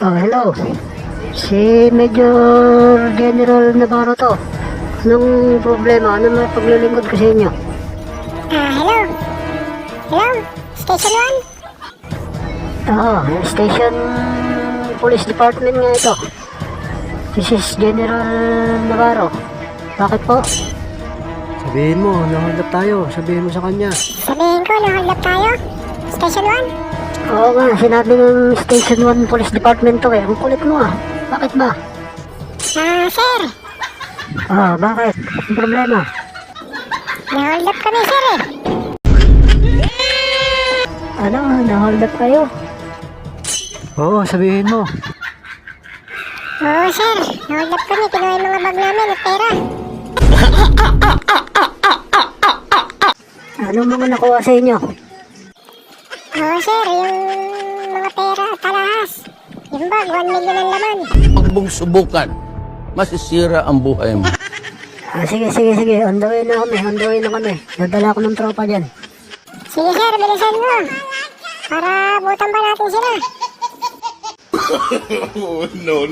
Hello. Si Major General Navarro to. Anong problema? Ano may paglilingkod ko sa inyo? Hello? Hello? Station 1? Station Police Department nga ito. This is General Navarro. Bakit po? Sabihin mo, na-hold up tayo. Sabihin mo sa kanya. Sabihin ko, na-hold up tayo? Station 1? Oo nga, sinabi ng Station 1 Police Department to eh. Ang kulit mo ah. Bakit ba? Sir. Bakit? Ang problema? Na-hold up kami, sir eh. Ano? Na-hold up kayo? Oo, sabihin mo. Oo, sir. Na-hold up kami. Kinuha yung mga bag namin at pera. Anong mga nakuha sa inyo? Oo, sir. Yung mga pera at alahas. Yung bag, 1 million ang laman. Huwag mong subukan. Masisira ang buhay mo. Sige. On the way na kami. Dadala ko ng tropa dyan. Sige, sir. Bilisan mo. Para butan pa natin sila. No.